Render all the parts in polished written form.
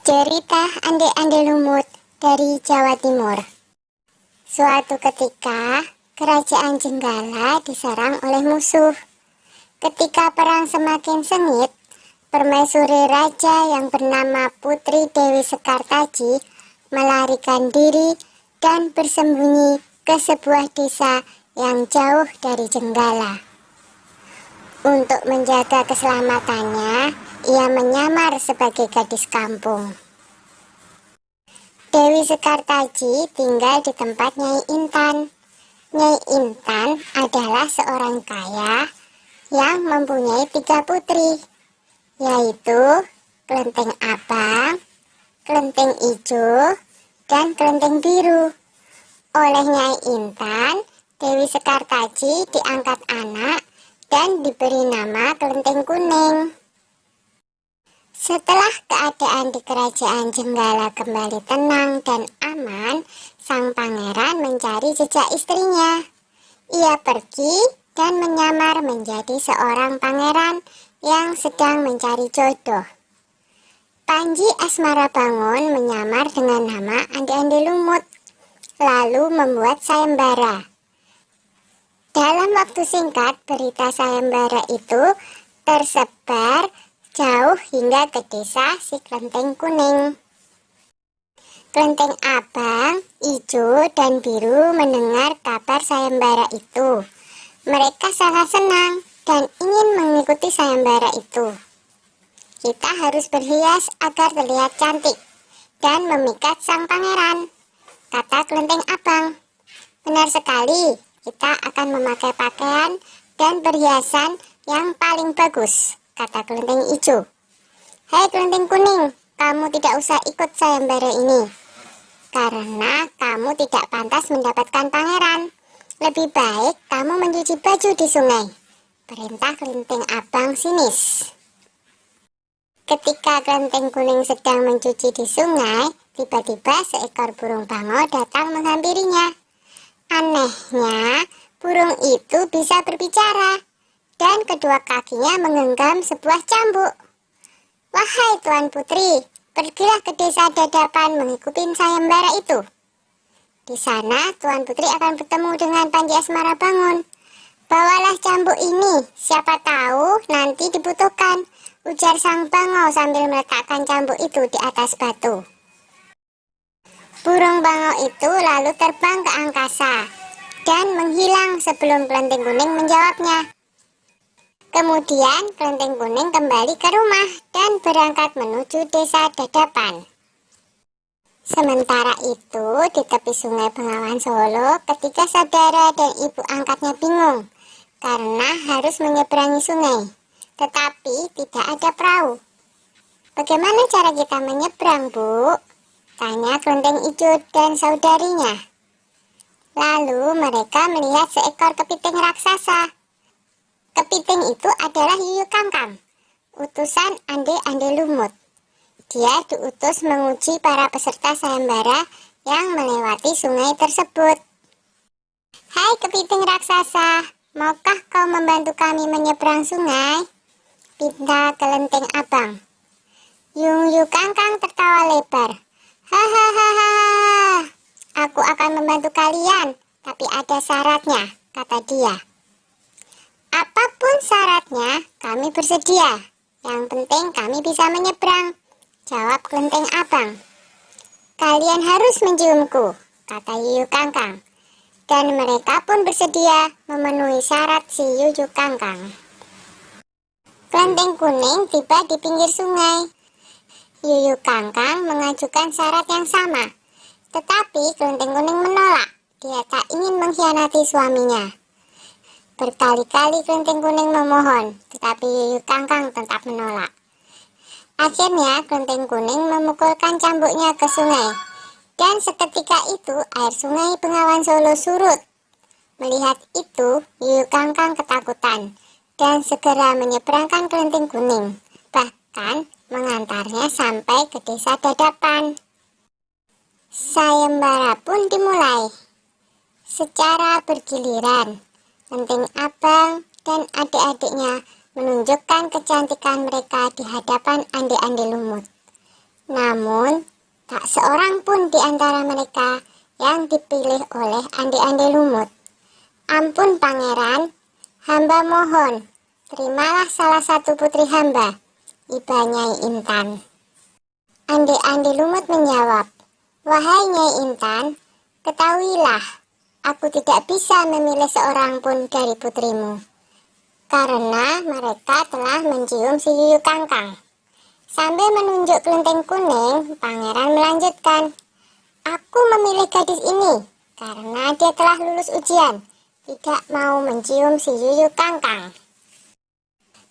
Cerita Ande-Ande Lumut dari Jawa Timur. Suatu ketika, kerajaan Jenggala diserang oleh musuh. Ketika perang semakin sengit, permaisuri raja yang bernama Putri Dewi Sekartaji melarikan diri dan bersembunyi ke sebuah desa yang jauh dari Jenggala. Untuk menjaga keselamatannya, ia menyamar sebagai gadis kampung. Dewi Sekartaji tinggal di tempat Nyai Intan. Nyai Intan adalah seorang kaya yang mempunyai 3 putri, yaitu Kelenteng Abang, Kelenteng Ijo, dan Kelenteng Biru. Oleh Nyai Intan, Dewi Sekartaji diangkat anak dan diberi nama Kelenteng Kuning. Setelah keadaan di kerajaan Jenggala kembali tenang dan aman, sang pangeran mencari jejak istrinya. Ia pergi dan menyamar menjadi seorang pangeran yang sedang mencari jodoh. Panji Asmarabangun menyamar dengan nama Ande-Ande Lumut, lalu membuat sayembara. Dalam waktu singkat, berita sayembara itu tersebar jauh hingga ke desa si Kelenteng Kuning. Kelenteng Abang, Ijo, dan Biru mendengar kabar sayembara itu. Mereka sangat senang dan ingin mengikuti sayembara itu. Kita harus berhias agar terlihat cantik dan memikat sang pangeran, kata Kelenteng Abang. Benar sekali, kita akan memakai pakaian dan perhiasan yang paling bagus, kata Kelenteng Ijo. Hai Kelenteng Kuning, kamu tidak usah ikut sayembara ini, karena kamu tidak pantas mendapatkan pangeran. Lebih baik kamu mencuci baju di sungai, perintah Kelenteng Abang sinis. Ketika Kelenteng Kuning sedang mencuci di sungai, tiba-tiba seekor burung bangau datang menghampirinya. Anehnya, burung itu bisa berbicara dan kedua kakinya menggenggam sebuah cambuk. Wahai Tuan Putri, pergilah ke desa Dadapan mengikuti sayembara itu. Di sana Tuan Putri akan bertemu dengan Panji Asmarabangun. Bawalah cambuk ini, siapa tahu nanti dibutuhkan, ujar sang bangau sambil meletakkan cambuk itu di atas batu. Burung bangau itu lalu terbang ke angkasa dan menghilang sebelum Kelenteng Kuning menjawabnya. Kemudian Kelenteng Kuning kembali ke rumah dan berangkat menuju desa Dadapan. Sementara itu, di tepi sungai Bengawan Solo, ketika saudara dan ibu angkatnya bingung karena harus menyeberangi sungai, tetapi tidak ada perahu. Bagaimana cara kita menyeberang, Bu? Tanya Kelenteng Ijo dan saudarinya. Lalu mereka melihat seekor kepiting raksasa. Kepiting itu adalah Yuyu Kangkang, utusan Ande-Ande Lumut. Dia diutus menguji para peserta sayembara yang melewati sungai tersebut. Hai kepiting raksasa, maukah kau membantu kami menyeberang sungai? Pinta Kelenteng Abang. Yuyu Kangkang tertawa lebar. Hahaha, aku akan membantu kalian, tapi ada syaratnya, kata dia. Apapun syaratnya, kami bersedia. Yang penting kami bisa menyeberang, jawab Kelenteng Abang. Kalian harus menciumku, kata Yuyu Kangkang. Dan mereka pun bersedia memenuhi syarat si Yuyu Kangkang. Kelenteng Kuning tiba di pinggir sungai. Yuyu Kangkang mengajukan syarat yang sama, tetapi Kelenteng Kuning menolak. Dia tak ingin mengkhianati suaminya. Berkali-kali Kelenteng Kuning memohon, tetapi Yuyu Kangkang tetap menolak. Akhirnya Kelenteng Kuning memukulkan cambuknya ke sungai, dan seketika itu air sungai Bengawan Solo surut. Melihat itu, Yuyu Kangkang ketakutan dan segera menyeberangkan Kelenteng Kuning, bahkan mengantarnya sampai ke desa Dadapan. Sayembara pun dimulai. Secara bergiliran, Kelenteng Abang dan adik-adiknya menunjukkan kecantikan mereka di hadapan Ande-Ande Lumut. Namun, tak seorang pun di antara mereka yang dipilih oleh Ande-Ande Lumut. Ampun pangeran, hamba mohon, terimalah salah satu putri hamba, iba Nyai Intan. Ande-Ande Lumut menjawab, wahai Nyai Intan, ketahuilah, aku tidak bisa memilih seorang pun dari putrimu, karena mereka telah mencium si Yuyu Kangkang. Sambil menunjuk kelenteng kuning, pangeran melanjutkan, aku memilih gadis ini karena dia telah lulus ujian, tidak mau mencium si Yuyu Kangkang.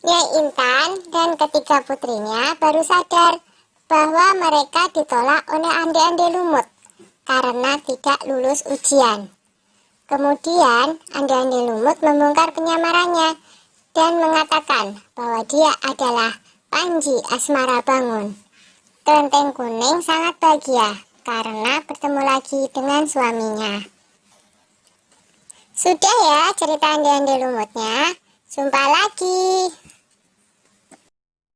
Nyai Intan dan ketiga putrinya baru sadar bahwa mereka ditolak oleh Ande-Ande Lumut karena tidak lulus ujian. Kemudian Ande-Ande Lumut membongkar penyamarannya dan mengatakan bahwa dia adalah Panji Asmara Bangun. Kelenteng kuning sangat bahagia karena bertemu lagi dengan suaminya. Sudah ya cerita Ande-Ande Lumutnya, jumpa lagi.